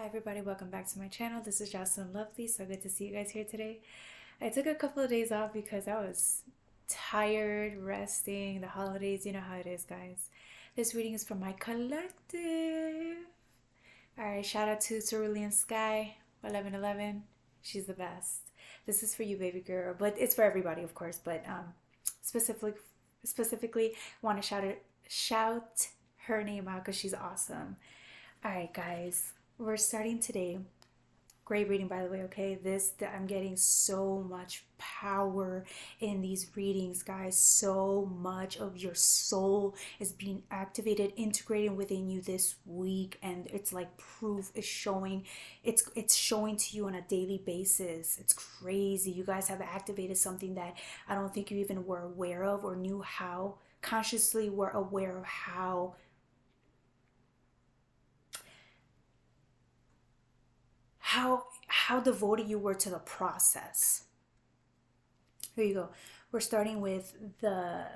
everybody, welcome back to my channel. This is Jocelyn Lovely. So good to see you guys here today. I took a couple of days off because I was tired, resting, the holidays, you know how it is, guys. This reading is from my collective. Alright, shout out to Cerulean Sky 1111. She's the best. This is for you, baby girl, but it's for everybody, of course. But specifically want to shout her name out because she's awesome. Alright, guys, we're starting today. Great reading, by the way, okay? I'm getting so much power in these readings, guys. So much of your soul is being activated, integrating within you this week, and it's like proof is showing. It's showing to you on a daily basis. It's crazy. You guys have activated something that I don't think you even were aware of or knew how, consciously were aware of how devoted you were to the process. Here you go. We're starting with the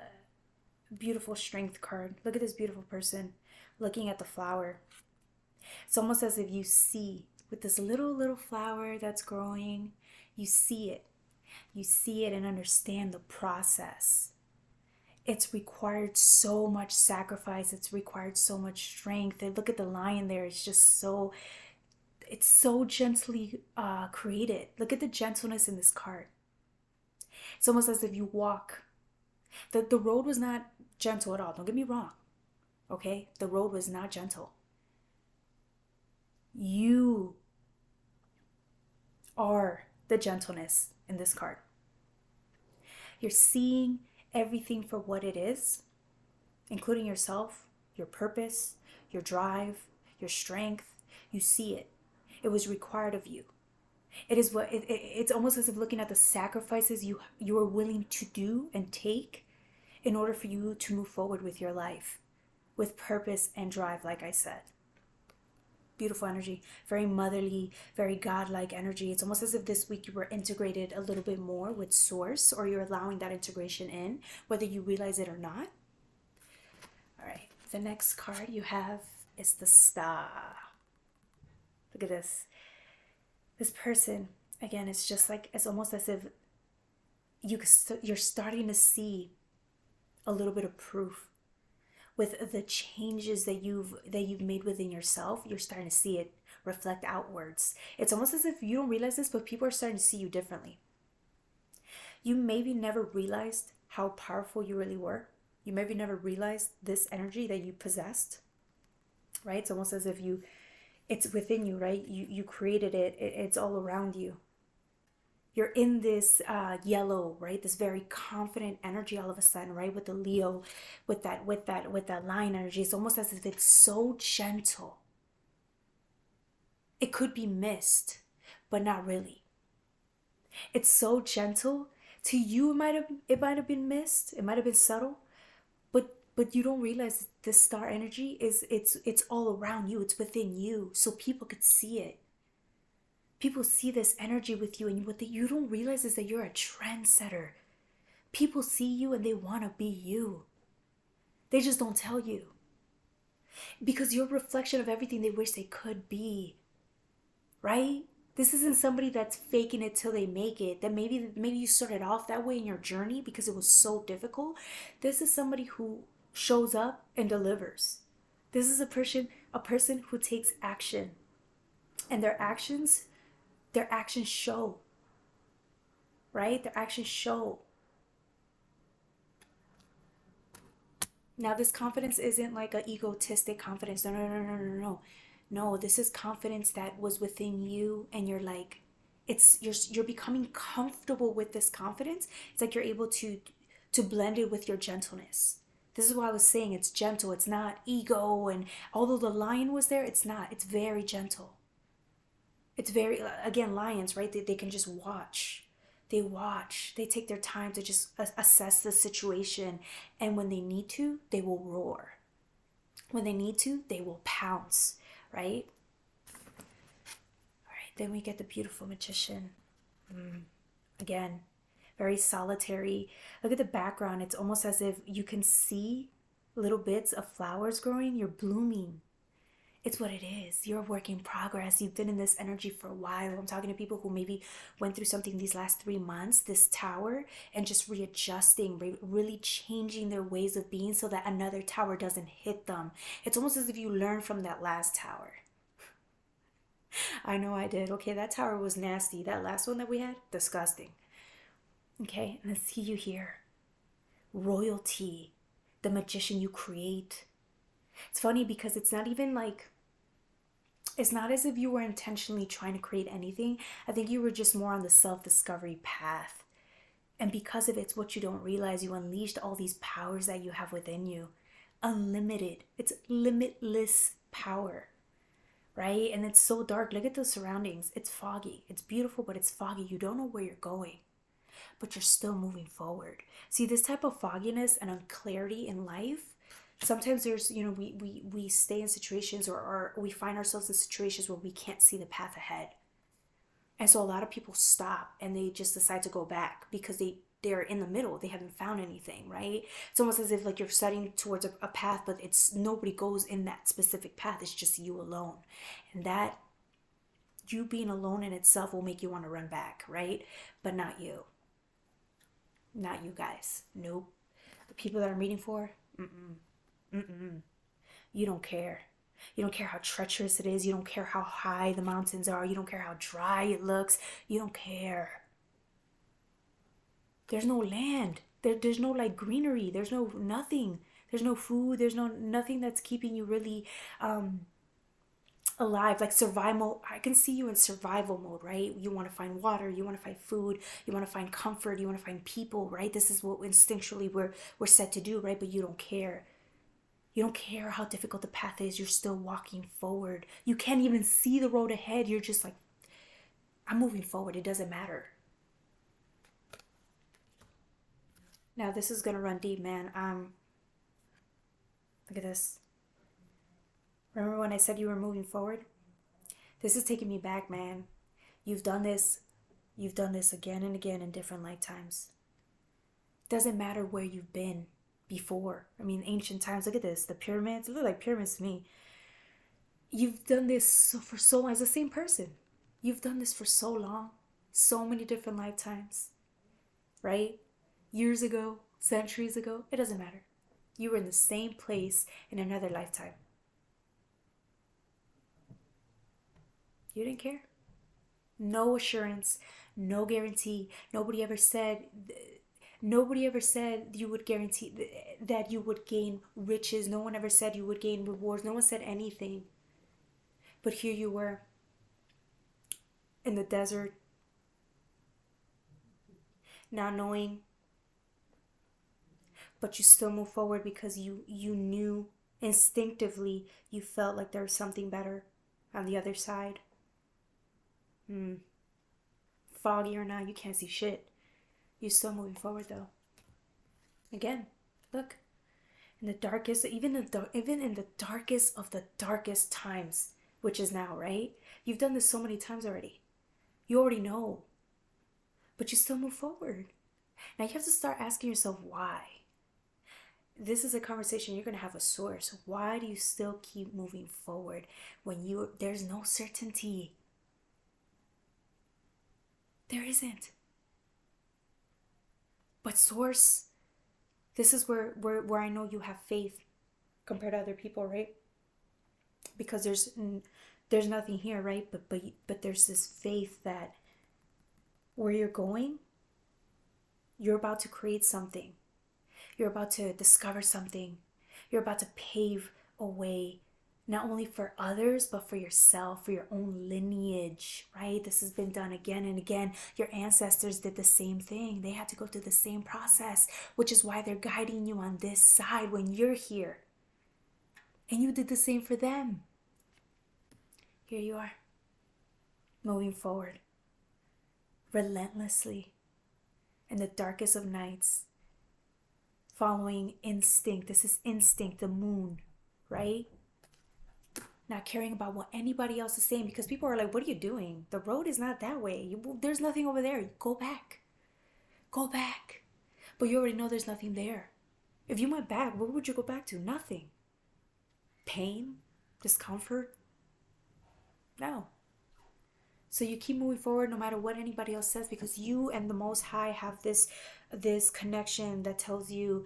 beautiful strength card. Look at this beautiful person looking at the flower. It's almost as if you see with this little flower that's growing, you see it. You see it and understand the process. It's required so much sacrifice. It's required so much strength. And look at the lion there. It's so gently created. Look at the gentleness in this card. It's almost as if you walk. The road was not gentle at all. Don't get me wrong. Okay? The road was not gentle. You are the gentleness in this card. You're seeing everything for what it is, including yourself, your purpose, your drive, your strength. You see it. It was required of you. It's almost as if looking at the sacrifices you are willing to do and take in order for you to move forward with your life with purpose and drive, like I said. Beautiful energy, very motherly, very godlike energy. It's almost as if this week you were integrated a little bit more with source, or you're allowing that integration in, whether you realize it or not. All right, the next card you have is the Star. Look at this. This person, again, it's just like, it's almost as if you're starting to see a little bit of proof with the changes that you've made within yourself. You're starting to see it reflect outwards. It's almost as if you don't realize this, but people are starting to see you differently. You maybe never realized how powerful you really were. You maybe never realized this energy that you possessed, right? It's almost as if it's within you, right? You created it. It's all around you. You're in this yellow, right? This very confident energy all of a sudden, right? With the Leo, with that lion energy. It's almost as if it's so gentle. It could be missed, but not really. It's so gentle. To you, it might have been missed. It might have been subtle. But you don't realize this star energy it's all around you. It's within you, so people could see it. People see this energy with you, and what you don't realize is that you're a trendsetter. People see you and they want to be you. They just don't tell you, because you're a reflection of everything they wish they could be, right? This isn't somebody that's faking it till they make it. That maybe you started off that way in your journey because it was so difficult. This is somebody who shows up and delivers. This is a person who takes action, and their actions show, right? Their actions show. Now, this confidence isn't like an egotistic confidence. No, this is confidence that was within you, and you're like, you're becoming comfortable with this confidence. It's like you're able to blend it with your gentleness. This is why I was saying it's gentle. It's not ego, and although the lion was there, it's not. It's very gentle. It's very, again, lions, right? They can just watch. They watch. They take their time to just assess the situation. And when they need to, they will roar. When they need to, they will pounce, right? All right, then we get the beautiful magician. Again, very solitary. Look at the background. It's almost as if you can see little bits of flowers growing. You're blooming. It's what it is. You're a work in progress. You've been in this energy for a while. I'm talking to people who maybe went through something these last 3 months, this tower, and just readjusting, really changing their ways of being so that another tower doesn't hit them. It's almost as if you learn from that last tower. I know I did. Okay, that tower was nasty. That last one that we had, disgusting. Okay, and I see you here. Royalty, the magician you create. It's funny because it's not even like, it's not as if you were intentionally trying to create anything. I think you were just more on the self-discovery path. And because of it's what you don't realize, you unleashed all these powers that you have within you. Unlimited. It's limitless power. Right? And it's so dark. Look at the surroundings. It's foggy. It's beautiful, but it's foggy. You don't know where you're going, but you're still moving forward. See, this type of fogginess and unclarity in life, sometimes there's, we stay in situations or we find ourselves in situations where we can't see the path ahead. And so a lot of people stop and they just decide to go back because they're in the middle. They haven't found anything, right? It's almost as if like you're studying towards a path, but it's nobody goes in that specific path. It's just you alone. And that you being alone in itself will make you want to run back, right? But not you. Not you guys. Nope. The people that I'm reading for, you don't care. You don't care how treacherous it is. You don't care how high the mountains are. You don't care how dry it looks. You don't care. There's no land. There's no like greenery. There's no nothing. There's no food. There's nothing that's keeping you really alive. Like survival. I can see you in survival mode, right? You want to find water. You want to find food. You want to find comfort. You want to find people, right? This is what instinctually we're set to do, right? But you don't care. You don't care how difficult the path is. You're still walking forward. You can't even see the road ahead. You're just like, I'm moving forward. It doesn't matter. Now, this is going to run deep, man. Look at this. Remember when I said you were moving forward? This is taking me back, man. You've done this. You've done this again and again in different lifetimes. Doesn't matter where you've been before. I mean, ancient times, look at this. The pyramids, they look like pyramids to me. You've done this for so long. As the same person. You've done this for so long. So many different lifetimes. Right? Years ago, centuries ago. It doesn't matter. You were in the same place in another lifetime. You didn't care. No assurance. No guarantee. Nobody ever said you would guarantee that you would gain riches. No one ever said you would gain rewards. No one said anything. But here you were in the desert, not knowing, but you still move forward because you knew instinctively, you felt like there was something better on the other side. Foggy or not, you can't see shit. You're still moving forward though. Again, look. In the darkest, even in the darkest of the darkest times, which is now, right? You've done this so many times already. You already know. But you still move forward. Now you have to start asking yourself why. This is a conversation you're going to have with Source. Why do you still keep moving forward when there's no certainty? There isn't. But Source, this is where I know you have faith compared to other people, right? Because there's nothing here, right? But there's this faith that where you're going, you're about to create something. You're about to discover something. You're about to pave a way, not only for others, but for yourself, for your own lineage, right? This has been done again and again. Your ancestors did the same thing. They had to go through the same process, which is why they're guiding you on this side when you're here. And you did the same for them. Here you are, moving forward, relentlessly, in the darkest of nights, following instinct. This is instinct, the moon, right? Not caring about what anybody else is saying, because people are like, what are you doing? The road is not that way. There's nothing over there. Go back. Go back. But you already know there's nothing there. If you went back, what would you go back to? Nothing. Pain, Discomfort? No. So you keep moving forward no matter what anybody else says, because you and the Most High have this connection that tells you,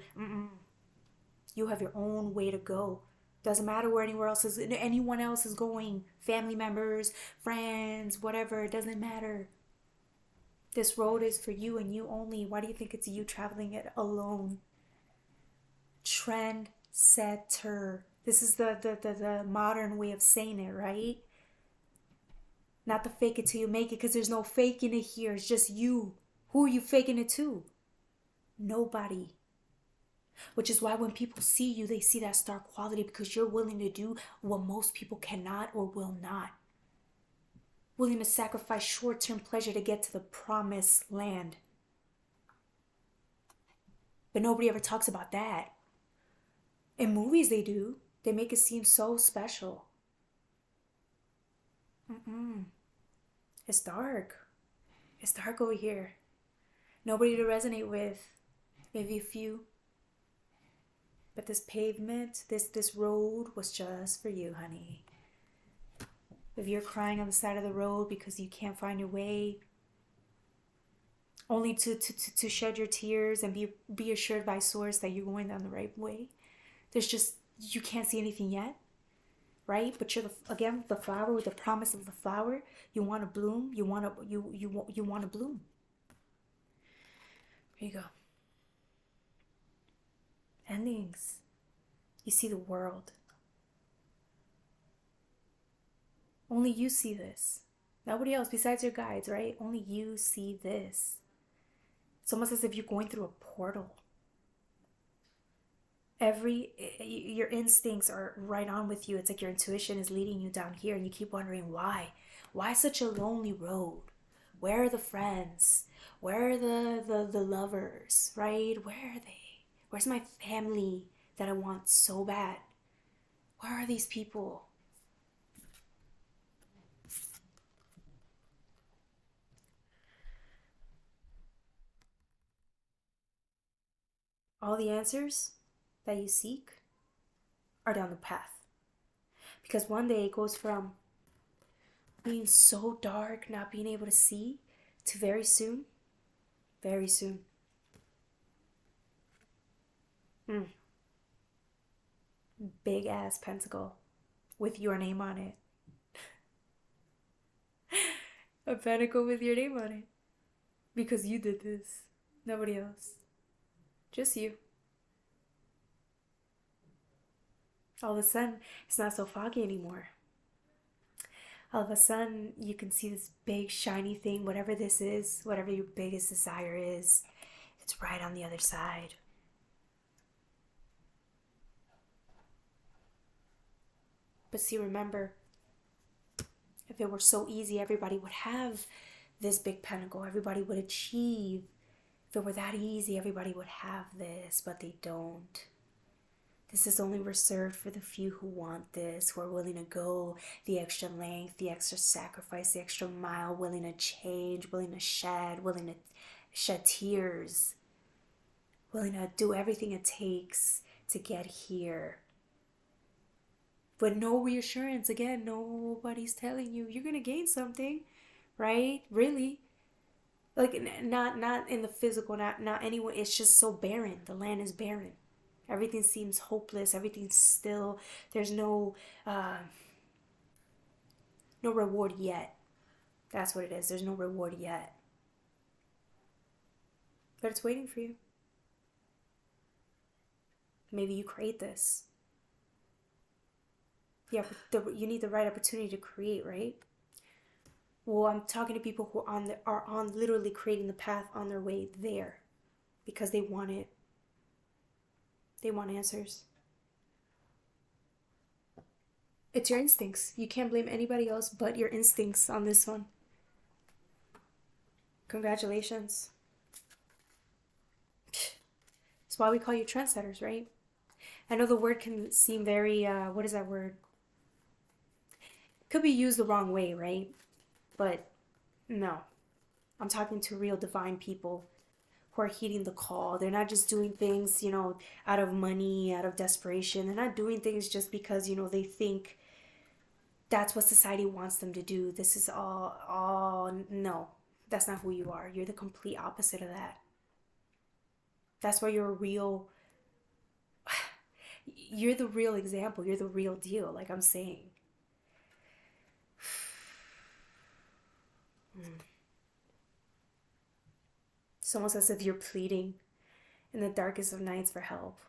you have your own way to go. Doesn't matter where anyone else is going. Family members, friends, whatever. It doesn't matter. This road is for you and you only. Why do you think it's you traveling it alone? Trendsetter. This is the modern way of saying it, right? Not the fake it till you make it, because there's no faking it here. It's just you. Who are you faking it to? Nobody. Which is why when people see you, they see that star quality, because you're willing to do what most people cannot or will not. Willing to sacrifice short-term pleasure to get to the promised land. But nobody ever talks about that. In movies they do. They make it seem so special. It's dark. It's dark over here. Nobody to resonate with. Maybe a few. But this pavement, this road was just for you, honey. If you're crying on the side of the road because you can't find your way, only to shed your tears and be assured by source that you're going down the right way. You can't see anything yet, right? But you're the flower with the promise of the flower. You want to bloom. You want to bloom. Here you go. Endings. You see the world. Only you see this. Nobody else besides your guides, right? Only you see this. It's almost as if you're going through a portal. Your instincts are right on with you. It's like your intuition is leading you down here, and you keep wondering why. Why such a lonely road? Where are the friends? Where are the lovers, right? Where are they? Where's my family that I want so bad? Where are these people? All the answers that you seek are down the path. Because one day it goes from being so dark, not being able to see, to very soon. Big ass pentacle with your name on it. A pentacle with your name on it. Because you did this. Nobody else. Just you. All of a sudden, it's not so foggy anymore. All of a sudden, you can see this big shiny thing, whatever this is, whatever your biggest desire is, it's right on the other side. But see, remember, if it were so easy, everybody would have this big pentacle. Everybody would achieve. If it were that easy, everybody would have this, but they don't. This is only reserved for the few who want this, who are willing to go the extra length, the extra sacrifice, the extra mile, willing to change, willing to shed tears, willing to do everything it takes to get here. But no reassurance. Again, nobody's telling you you're going to gain something, right? Really. Like, not in the physical, not anywhere. It's just so barren. The land is barren. Everything seems hopeless. Everything's still. There's no reward yet. That's what it is. There's no reward yet. But it's waiting for you. Maybe you create this. Yeah, you need the right opportunity to create, right? Well, I'm talking to people who are on literally creating the path on their way there, because they want it. They want answers. It's your instincts. You can't blame anybody else but your instincts on this one. Congratulations. That's why we call you trendsetters, right? I know the word can seem very, what is that word? Could be used the wrong way, right? But no. I'm talking to real divine people who are heeding the call. They're not just doing things, out of money, out of desperation. They're not doing things just because, they think That's what society wants them to do. This is all, no. That's not who you are. You're the complete opposite of that. That's why you're the real example. You're the real deal, like I'm saying. It's almost as if you're pleading in the darkest of nights for help.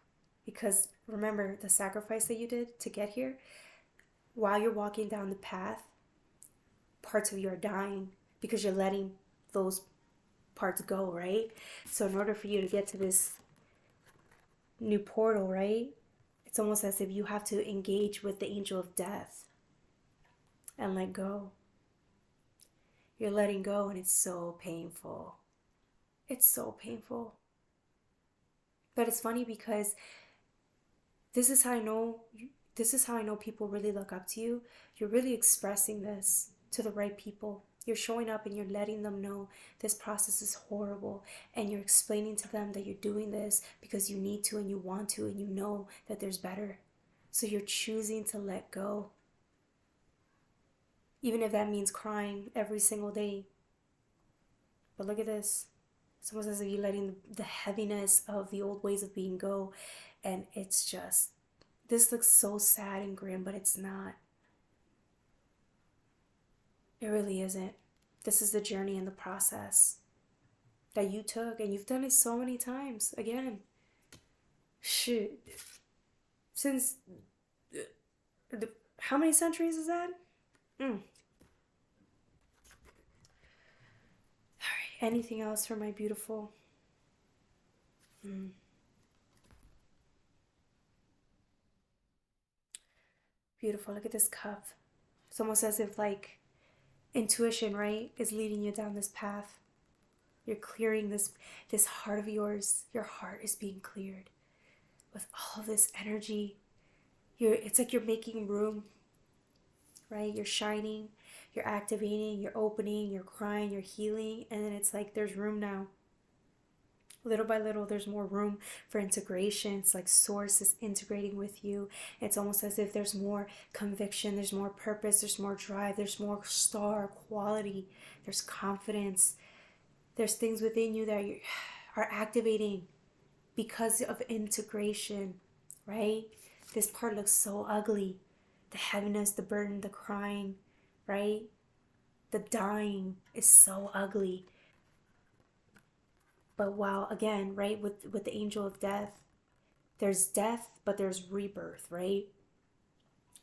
Because remember the sacrifice that you did to get here? While you're walking down the path, parts of you are dying because you're letting those parts go, right? So in order for you to get to this new portal, right? It's almost as if you have to engage with the angel of death and let go. You're letting go, and it's so painful. It's so painful. But it's funny because this is how I know people really look up to you. You're really expressing this to the right people. You're showing up and you're letting them know this process is horrible, and you're explaining to them that you're doing this because you need to and you want to, and you know that there's better. So you're choosing to let go. Even if that means crying every single day. But look at this. It's almost as if you're letting the heaviness of the old ways of being go. And it's just, this looks so sad and grim, but it's not. It really isn't. This is the journey and the process that you took, and you've done it so many times. Again, shit. Since, how many centuries is that? Alright, anything else for my beautiful? Beautiful, look at this cup. It's almost as if like intuition, right, is leading you down this path. You're clearing this heart of yours. Your heart is being cleared with all of this energy. It's like you're making room, right? You're shining, you're activating, you're opening, you're crying, you're healing, and then it's like there's room now. Little by little, there's more room for integration. It's like source is integrating with you. It's almost as if there's more conviction, there's more purpose, there's more drive, there's more star quality, there's confidence. There's things within you that you are activating because of integration, right? This part looks so ugly. The heaviness, the burden, the crying, right? The dying is so ugly. But while, again, right, with the angel of death, there's death, but there's rebirth, right?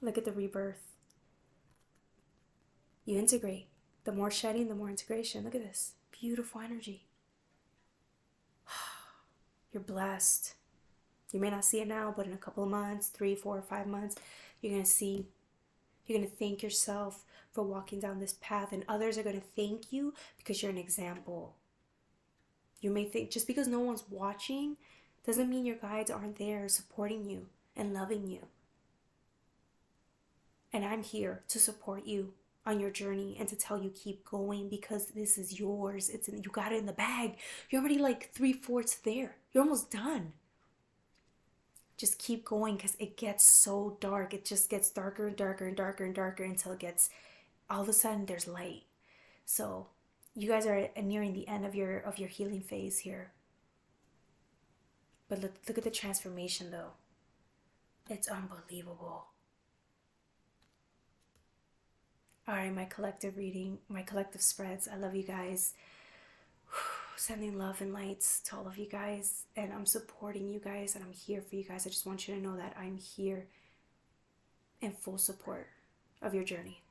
Look at the rebirth. You integrate. The more shedding, the more integration. Look at this. Beautiful energy. You're blessed. You may not see it now, but in a couple of months, 3, 4, 5 months, you're going to see. You're going to thank yourself for walking down this path, and others are going to thank you because you're an example. You may think just because no one's watching doesn't mean your guides aren't there supporting you and loving you. And I'm here to support you on your journey and to tell you keep going, because this is yours. You got it in the bag. You're already like 3/4 there. You're almost done. Just keep going, because it gets so dark. It just gets darker and darker and darker and darker until it gets, all of a sudden there's light. So you guys are nearing the end of your healing phase here. But look at the transformation though. It's unbelievable. Alright, my collective reading, my collective spreads. I love you guys. Sending love and lights to all of you guys. And I'm supporting you guys, and I'm here for you guys. I just want you to know that I'm here in full support of your journey.